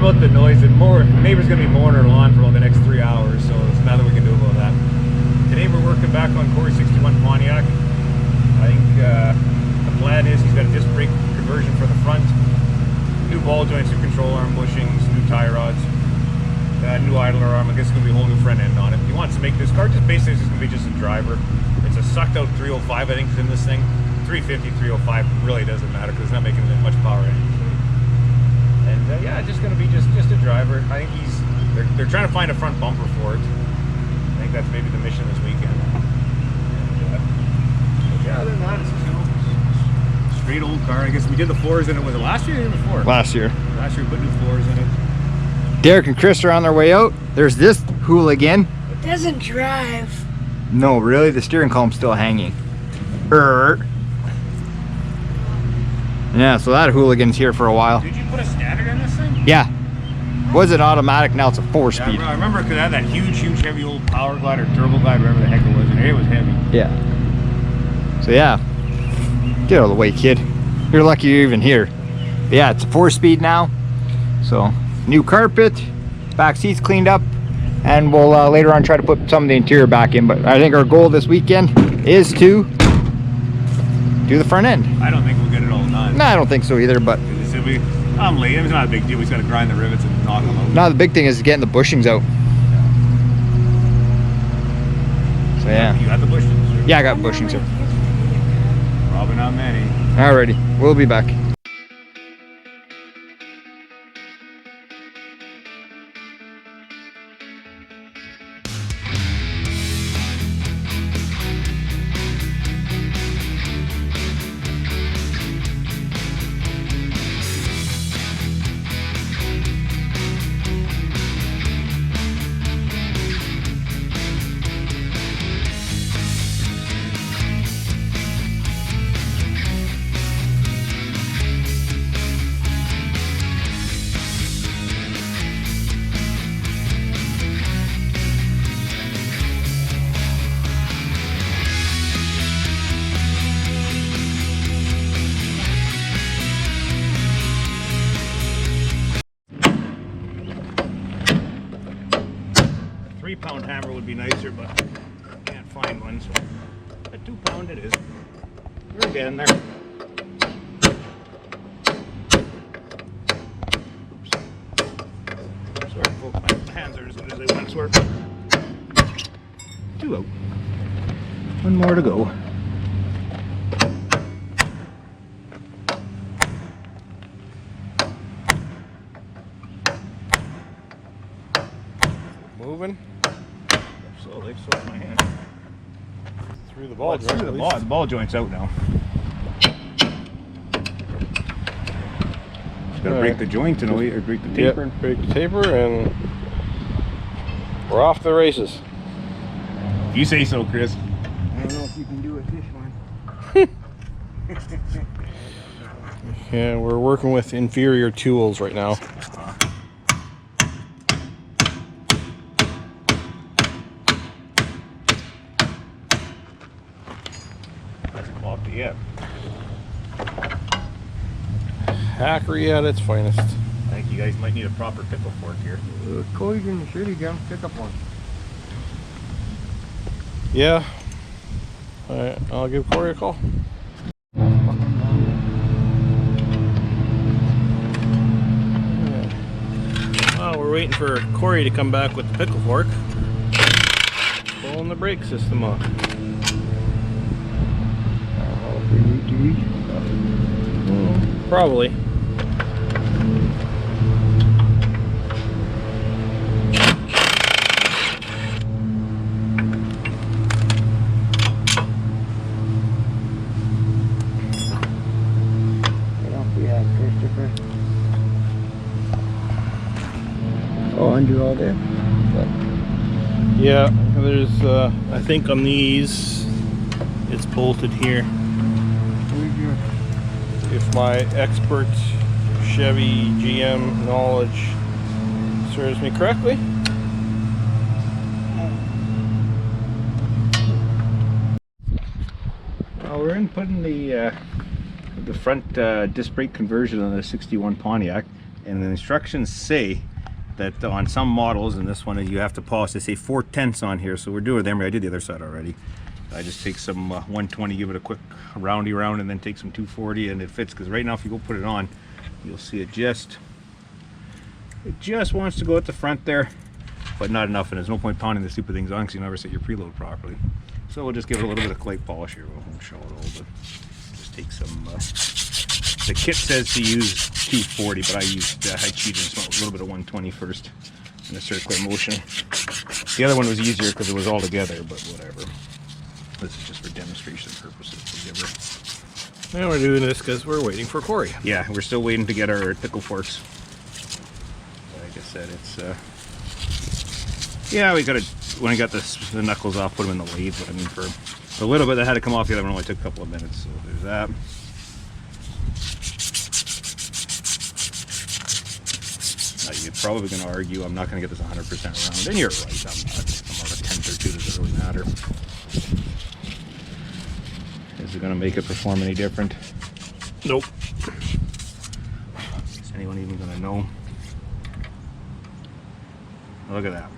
about the noise, and neighbor's gonna be mowing her lawn for about the next 3 hours, so there's nothing we can do about that. Today we're working back on Corey 61 Pontiac. I think the plan is he's got a disc brake conversion for the front, new ball joints, new control arm bushings, new tie rods, new idler arm. I guess it's gonna be a whole new front end on it. He wants to make this car just basically just gonna be just a driver. It's a sucked out 305, I think, is in this thing. 350, 305 really doesn't matter because it's not making that much power anyway. And yeah, just gonna be just a driver. I think they're trying to find a front bumper for it. I think that's maybe the mission this weekend. And, yeah, other than that, it's just, you know, straight old car. I guess we did the floors in it. Was it last year or the year before? Last year. Last year we put new floors in it. Derek and Chris are on their way out. There's this hooligan. It doesn't drive. No, really? The steering column's still hanging. Yeah, so that hooligan's here for a while. Did you put a standard in this thing? Yeah. Was it automatic? Now it's a 4-speed. Yeah, I remember because it had that huge heavy old power glide or turbo glide, whatever the heck it was, and it was heavy. Yeah. So yeah. Get out of the way, kid. You're lucky you're even here. But yeah, it's a 4-speed now. So, new carpet, back seats cleaned up, and we'll later on try to put some of the interior back in. But I think our goal this weekend is to do the front end. I don't think we'll get it all done. No, I don't think so either, but I'm late. It's not a big deal. We just got to grind the rivets and knock them out. no, the big thing is getting the bushings out. So yeah. You got the bushings? Or? Yeah, I got bushings out. Probably not many. Alrighty, we'll be back. £3 hammer would be nicer, but I can't find one, so a 2 pound it is. We're getting there. Oops. Sorry folks, my hands are as good as they once were. 2 out. One more to go. Moving. Slowly, so my hand. Through the ball joint. The ball joint's out now. Just gotta break the joint in a way, or break the taper. Yep, break the taper, and we're off to the races. You say so, Chris. I don't know if you can do it this one. Yeah, we're working with inferior tools right now. Yeah. Hackery at its finest. I think you guys might need a proper pickle fork here. Cody's in the shitty gun, pick up one. Yeah. Alright, I'll give Corey a call. Well, we're waiting for Corey to come back with the pickle fork. Pulling the brake system off. Probably. Oh, undo all there? Yeah, there's, I think on these, it's bolted here. If my expert Chevy GM knowledge serves me correctly. Well, we're in putting the front disc brake conversion on the 61 Pontiac. And the instructions say that on some models, and this one you have to pause, they say 4/10 on here, so we're doing them. I did the other side already. I just take some 120, give it a quick roundy round, and then take some 240, and it fits. Because right now, if you go put it on, you'll see it just wants to go at the front there, but not enough. And there's no point pounding the stupid things on because you never set your preload properly. So we'll just give it a little bit of clay polish here. We won't show it all, but just take some. The kit says to use 240, but I cheated and smelled a little bit of 120 first in a circular motion. The other one was easier because it was all together, but whatever. This is just for demonstration purposes. Now we're doing this because we're waiting for Corey. Yeah, we're still waiting to get our pickle forks. Like I said, it's yeah, we got to, when I got the knuckles off, put them in the lathe. But I mean, for a little bit that had to come off, the other one only took a couple of minutes. So there's that. You're probably going to argue I'm not going to get this 100% round, and you're right. I'm not. I'm on a 10th or 2. Does it really matter? Is it going to make it perform any different? Nope. Is anyone even going to know? Look at that.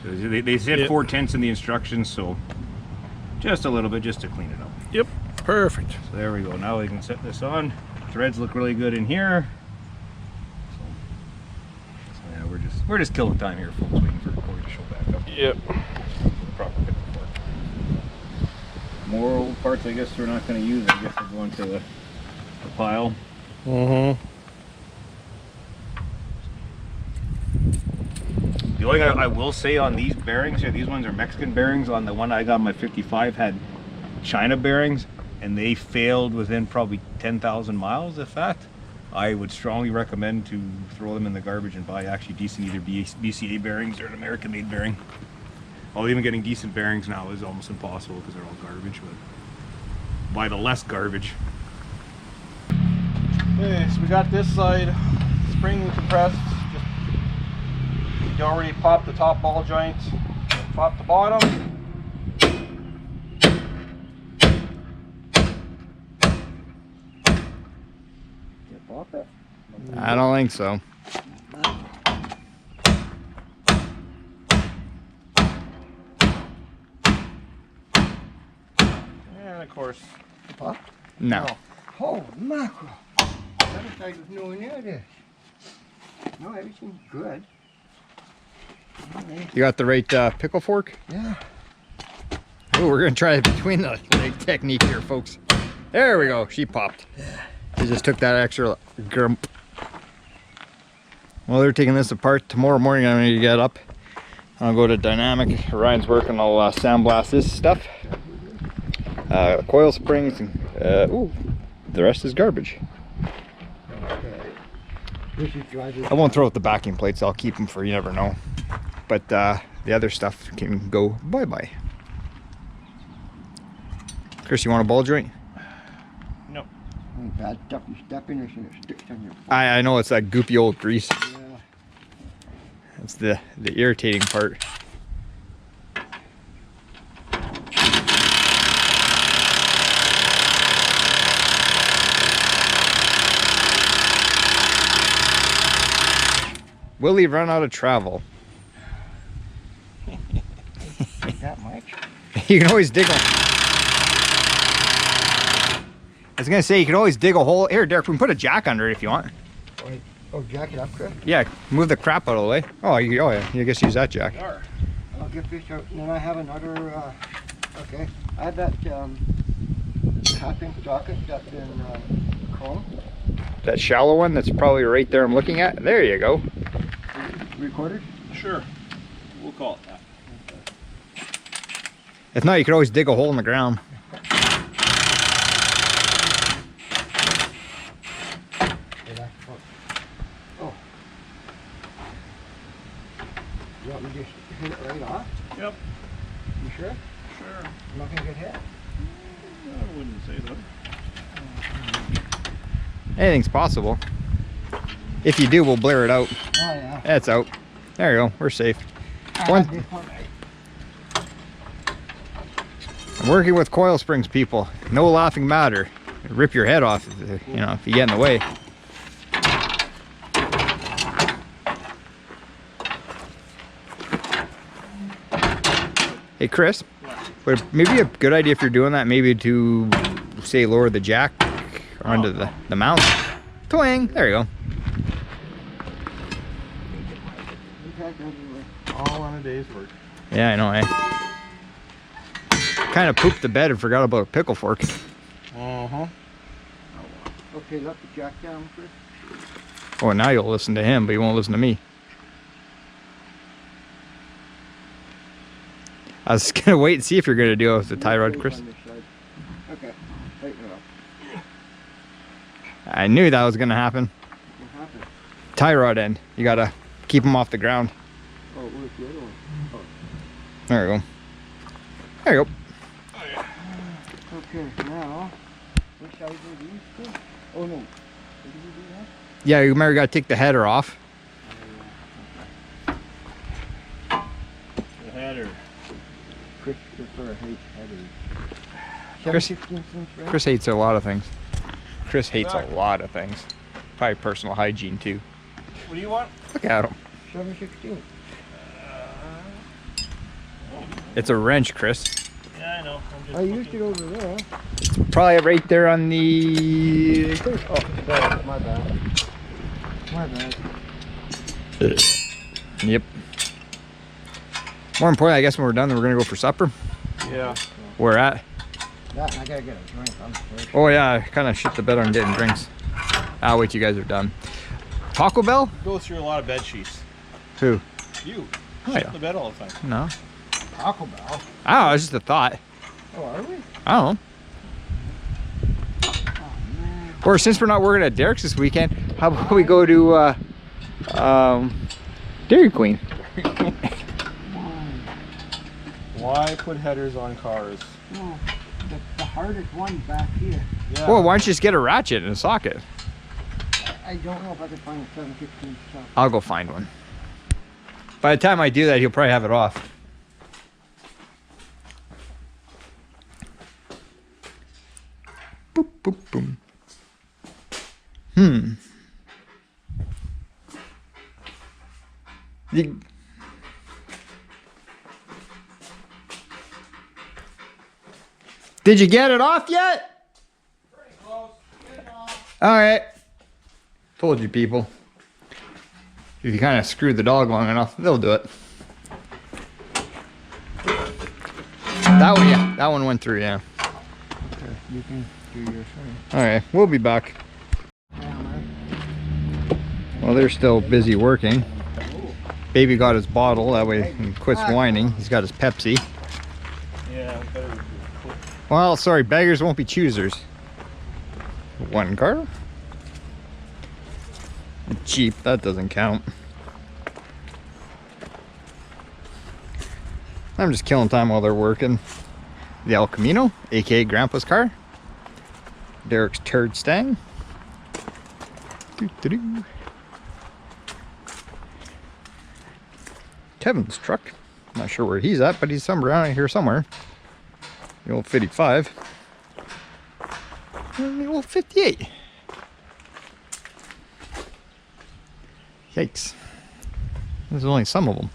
They said 4/10 in the instructions, so just a little bit, just to clean it up. Yep. Perfect. So there we go. Now we can set this on. Threads look really good in here. So yeah, we're just killing time here, folks, waiting for Corey to show back up. Yep. Proper pickle fork. More old parts, I guess we're not going to use. I guess they'll go into the pile. Mm-hmm. The only thing I will say on these bearings here, these ones are Mexican bearings. On the one I got on my 55 had China bearings, and they failed within probably 10,000 miles, if that. I would strongly recommend to throw them in the garbage and buy actually decent either BCA bearings or an American-made bearing. Although even getting decent bearings now is almost impossible because they're all garbage, but buy the less garbage. Okay, so we got this side spring compressed. You already popped the top ball joint, popped the bottom. Pop it? I don't think so. And of course, Pop? No. Oh, mackerel. That looks like there's no one near this. No, everything's good. You got the right pickle fork? Yeah. Oh, we're gonna try it between the leg technique here, folks. There we go. She popped. She just took that extra grump. Well, they're taking this apart. Tomorrow morning I'm gonna get up. I'll go to Dynamic. Ryan's working. I'll sandblast this stuff. Coil springs. And, ooh, the rest is garbage. I won't throw out the backing plates. I'll keep them for you never know. But the other stuff can go bye-bye. Chris, you want a ball joint? no. Bad stuff you step in and it sticks on your foot. I know it's that goopy old grease. Yeah. That's the irritating part. Will he run out of travel? That much? You can always dig a... I was gonna say, you can always dig a hole. Here, Derek, we can put a jack under it if you want. Oh, jack it up, Chris? Yeah, move the crap out of the way. Oh, yeah, you just use that jack. I'll get this out, and then I have another, okay. I have that, half-inch socket that's in, chrome. That shallow one that's probably right there I'm looking at. There you go. Recorded? Sure. We'll call it that. If not, you could always dig a hole in the ground. Oh. You want me to just hit it right off? Yep. You sure? Sure. I'm not gonna get hit? I wouldn't say that. Anything's possible. If you do, we'll blare it out. Oh, yeah. It's out. There you go. We're safe. I One- have this one. I'm working with coil springs, people. No laughing matter. Rip your head off, if you get in the way. Hey Chris, would it maybe a good idea if you're doing that, maybe to say lower the jack onto the mount? Twang! There you go. All on a day's work. Yeah, I know, eh? Kind of pooped the bed and forgot about a pickle fork. Uh-huh. Okay, let the jack down, Chris. Oh, now you'll listen to him, but you won't listen to me. I was gonna wait and see if you're gonna do it with the tie rod, Chris. Okay, tighten it up. I knew that was gonna happen. What happened? Tie rod end. You gotta keep them off the ground. Oh, where's the other one? Oh. There you go. There you go. Okay, now, which side do these two? Oh no, did you do that? Yeah, you remember you gotta take the header off. The header. Christopher hates headers. Chris- 16 cents, right? Chris hates a lot of things. Chris hates a lot of things. Probably personal hygiene too. What do you want? Look at him. 7/16. It's a wrench, Chris. Yeah, I know. I'm just I used it over there. Probably right there on the... Oh, sorry, my bad. My bad. Yep. More important, I guess when we're done, then we're gonna go for supper. Yeah. Where at? That, I gotta get a drink. I'm sorry. Oh yeah, I kind of shit the bed on getting drinks. I'll wait till you guys are done. Taco Bell? Go through a lot of bed sheets. Who? You. Oh, Shit yeah. in the bed all the time. No. Taco Bell. I don't know, it's just a thought. Oh, are we? I don't know. Oh, man. Or since we're not working at Derek's this weekend, how about we go to Dairy Queen? Why put headers on cars? No, the hardest one back here. Yeah. Well, why don't you just get a ratchet and a socket? I don't know if I can find a 7/16 stuff. I'll go find one. By the time I do that, he'll probably have it off. Boop, boop, boom. Did you get it off yet? Pretty close. All right. Told you, people. If you kind of screw the dog long enough, they'll do it. That one, yeah. That one went through, yeah. Okay, you can do your thing. All right, we'll be back. Well, they're still busy working. Baby got his bottle, that way he quits whining. He's got his Pepsi. Yeah, better be cool. Well, sorry, beggars won't be choosers. One car? Jeep, that doesn't count. I'm just killing time while they're working. The El Camino, aka Grandpa's car. Derek's turd stang. Doo-doo-doo. Kevin's truck. Not sure where he's at, but he's somewhere around here somewhere. The old 55. And the old 58. Yikes. There's only some of them.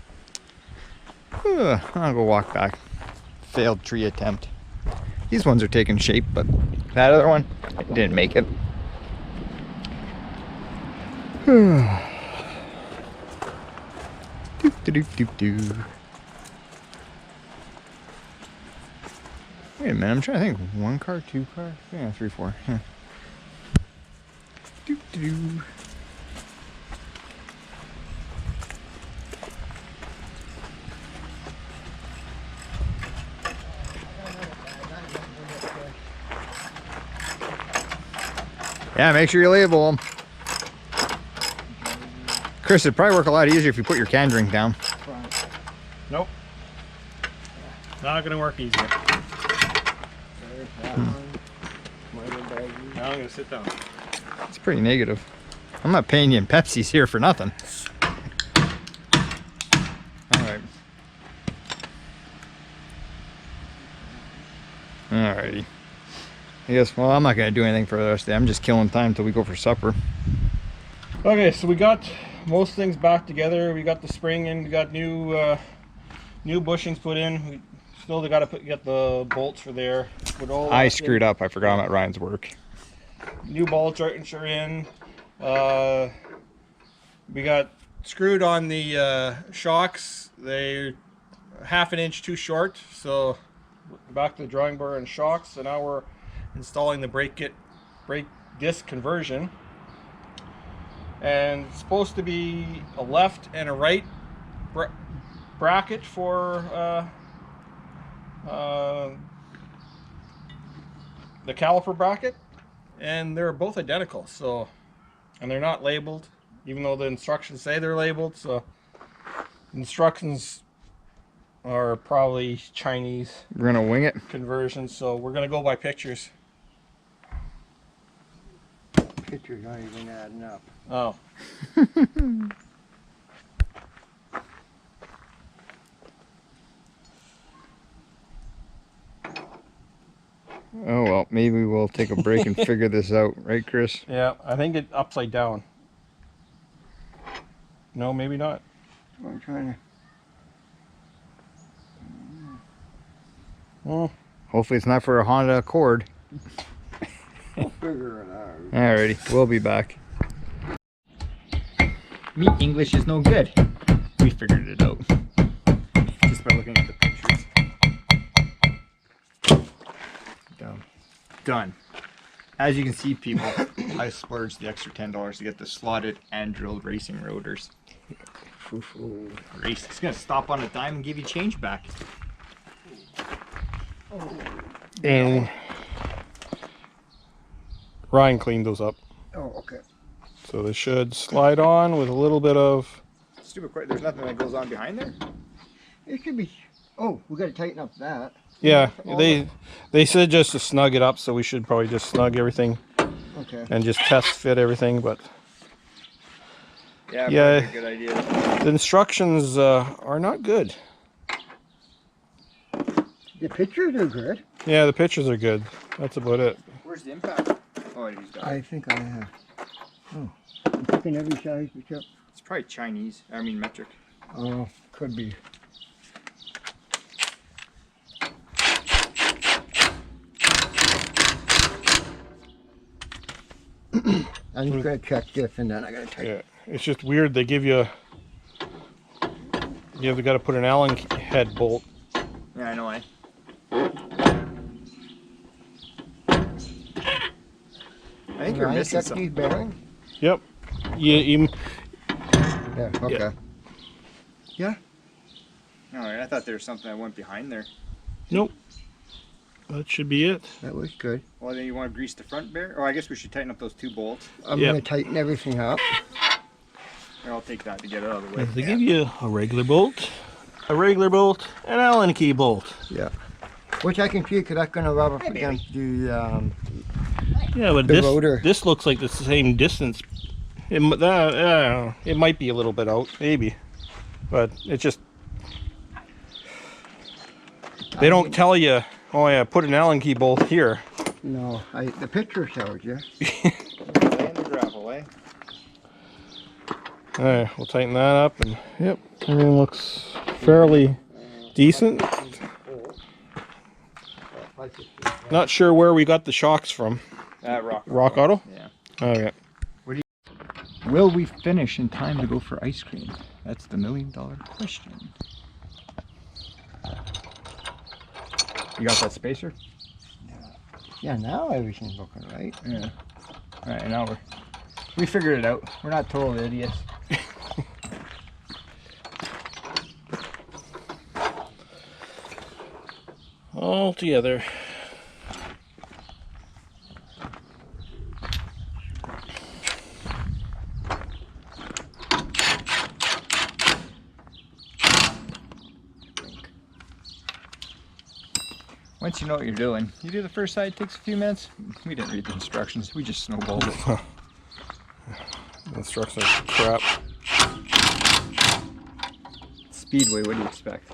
I'll go walk back. Failed tree attempt. These ones are taking shape, but that other one didn't make it. Do. Wait a minute, I'm trying to think. One car, two cars? Yeah, 3, 4. Yeah. Do. Yeah, make sure you label them. Chris, it'd probably work a lot easier if you put your can drink down. Nope. Not gonna work easier. Now I'm gonna sit down. It's pretty negative. I'm not paying you in Pepsis here for nothing. Alright. Alrighty. I guess, well, I'm not going to do anything for the rest of the day. I'm just killing time until we go for supper. Okay, so we got most things back together. We got the spring in, we got new bushings put in. We Still, they got to get the bolts for there. Put all I that screwed in. up. I forgot I'm at Ryan's work. New bolts are in. We got screwed on the shocks. They're half an inch too short, so back to the drawing board and shocks. So now we're installing the brake disc conversion, and it's supposed to be a left and a right bracket for the caliper bracket, and they're both identical. So, and they're not labeled, even though the instructions say they're labeled. So instructions are probably Chinese We're gonna wing it. conversions, so we're gonna go by pictures. Pictures aren't even adding up. Oh. Oh well, maybe we'll take a break and figure this out, right, Chris? Yeah, I think it's upside down. No, maybe not. I'm trying to. Well, Hopefully it's not for a Honda Accord. I'll figure it out. Alrighty, we'll be back. Me English is no good. We figured it out. Just by looking at the pictures. Done. As you can see, people, I splurged the extra $10 to get the slotted and drilled racing rotors. Race. It's gonna stop on a dime and give you change back. and Ryan cleaned those up, Oh, okay. so they should slide on with a little bit of. Stupid question. There's nothing that goes on behind there? It should be. Oh, we gotta tighten up that. Yeah, they said just to snug it up, so we should probably just snug everything Okay. and just test fit everything. But Yeah, Yeah. probably a good idea. the instructions are not good. The pictures are good. Yeah, the pictures are good. That's about it. Where's the impact? Oh, he's got it. I think I have. Oh, I'm picking every size except. It's probably Chinese. I mean metric. Oh, could be. I'm just gonna check this and then I gotta tighten. Yeah, it's just weird. They give you. You've got to put an Allen head bolt. Yeah, I know. I think you're Right, missing check these something. bearings. Yep. You Yeah. Okay. Yeah. All right, I thought there was something that went behind there. Nope. That should be it. That was good. Well, then you want to grease the front bear? Oh, I guess we should tighten up those two bolts. I'm Yep. gonna tighten everything up. Here, I'll take that to get it out of the way. They give you a regular bolt, an Allen key bolt. Yeah. Which I can see because that's gonna rub up against the. Yeah, but The rotor. this looks like the same distance. It might be a little bit out, maybe, but it just they don't tell you. Oh yeah, put an Allen key bolt here. No, the picture shows you. Lay in the gravel, eh? All right, we'll tighten that up, and yep, everything looks fairly decent. Not sure where we got the shocks from. Rock Auto? Yeah. Okay. Will we finish in time to go for ice cream? That's the $1 million question. You got that spacer? Yeah, now everything's looking right. Yeah. All right, now we figured it out. We're not total idiots. All together. Once you know what you're doing, you do the first side, takes a few minutes. We didn't read the instructions. We just snowballed it. Instructions are crap. Speedway, what do you expect?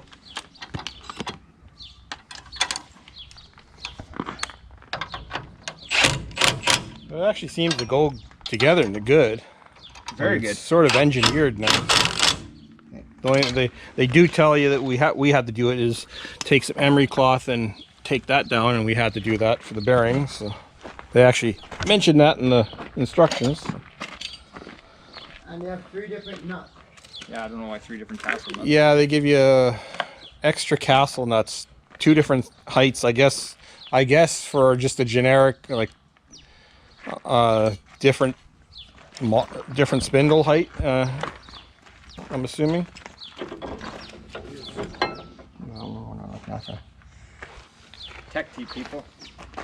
It actually seems to go together in the good. Very It's good. sort of engineered now. The way they do tell you that we had to do it is take some emery cloth and take that down, and we had to do that for the bearings. So they actually mentioned that in the instructions. And they have 3 different nuts. Yeah, I don't know why 3 different castle nuts. Yeah, they give you extra castle nuts, 2 different heights. I guess for just a generic like different spindle height. I'm assuming. No, that's a Tech tea, people.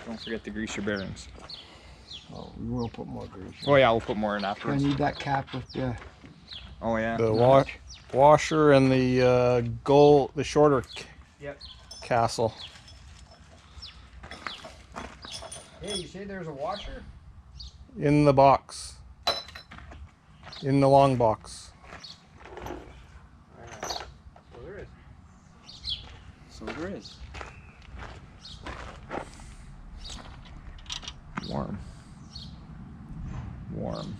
Don't forget to grease your bearings. Oh, we will put more grease. Oh yeah, we'll put more in I afterwards. need that cap with the. Oh yeah. The washer and the the shorter Yep. castle. Hey, you say there's a washer? In the box. In the long box. So there is. So there is. Warm. Warm.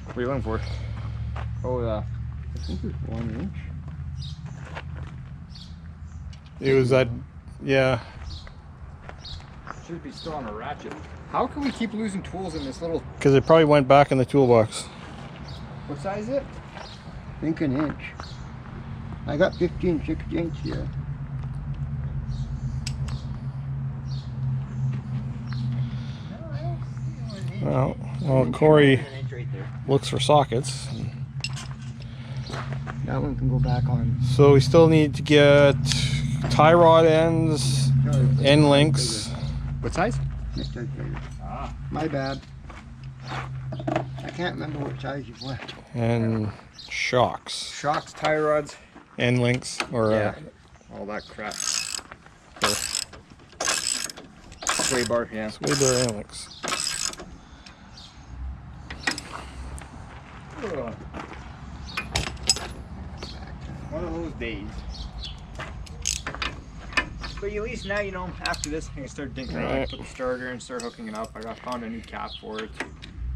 What are you looking for? Oh, I think it's 1 inch. It was that, yeah. should be still on a ratchet. How can we keep losing tools in this little... Because it probably went back in the toolbox. What size is it? I think 1 inch. I got 15/16 here. Well, Corey looks for sockets. That one can go back on. So we still need to get tie rod ends, end links. What size? Next size bigger. Ah. My bad. I can't remember what size you went. And shocks, Shocks, tie rods. end links, or Yeah. All that crap. Sway bar, yeah. sway bar end links. Ugh. One of those days. But at least now, you know, after this, I can start dinking around, Right. put the starter and start hooking it up. I found a new cap for it.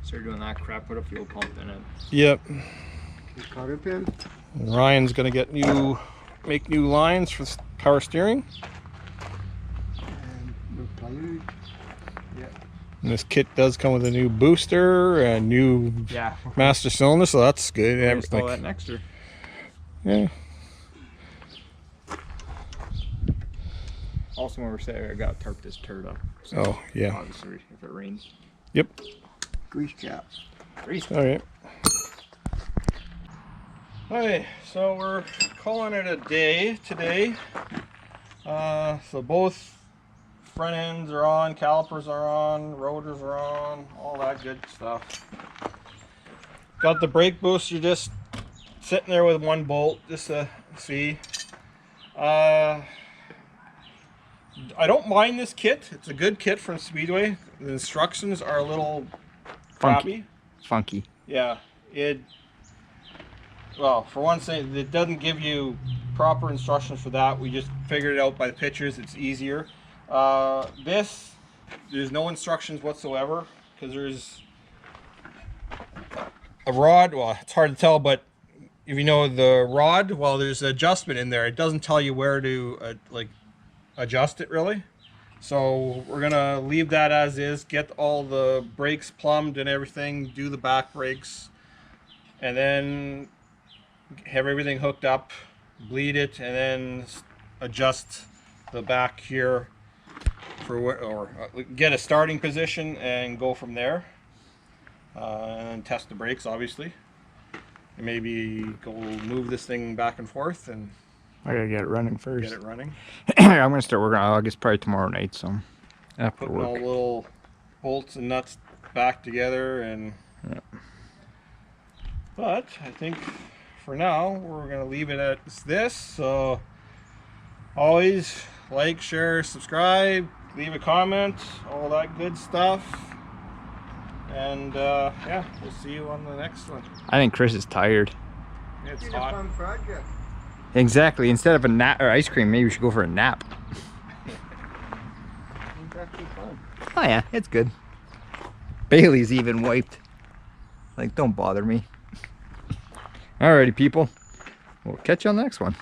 Started doing that crap, put a fuel pump in it. Yep. Your cotter pin. And Ryan's gonna make new lines for power steering. And the pliers. And this kit does come with a new booster and new Yeah. master cylinder, so that's good. We'll install Everything. that next year. Yeah. Also, when we're saying I gotta tarp this turd up. So Oh yeah. obviously, if it rains. Yep. Grease cap. Grease. All right. Okay, so we're calling it a day today. So both front ends are on, calipers are on, rotors are on, all that good stuff. Got the brake booster just sitting there with one bolt, just to see. I don't mind this kit. It's a good kit from Speedway. The instructions are a little crappy. funky. Yeah, well, for one thing, it doesn't give you proper instructions for that. We just figured it out by the pictures. It's easier. There's no instructions whatsoever, because there's a rod. Well, it's hard to tell, but if you know the rod, well, there's an adjustment in there. It doesn't tell you where to adjust it really. So we're gonna leave that as is, get all the brakes plumbed and everything, do the back brakes, and then have everything hooked up, bleed it, and then adjust the back here for get a starting position and go from there, and test the brakes obviously, and maybe go move this thing back and forth and I gotta get it running first. get it running. I'm gonna start working on August probably tomorrow night, so after Putting all work. little bolts and nuts back together, and Yeah. but I think for now we're gonna leave it at this. So always like, share, subscribe, leave a comment, all that good stuff, and yeah, we'll see you on the next one. I think Chris is tired. It's It's a hot. fun project. Exactly. Instead of a nap or ice cream, maybe we should go for a nap. It's actually fun. Oh yeah, it's good. Bailey's even wiped. Like, don't bother me. Alrighty, people. We'll catch you on the next one.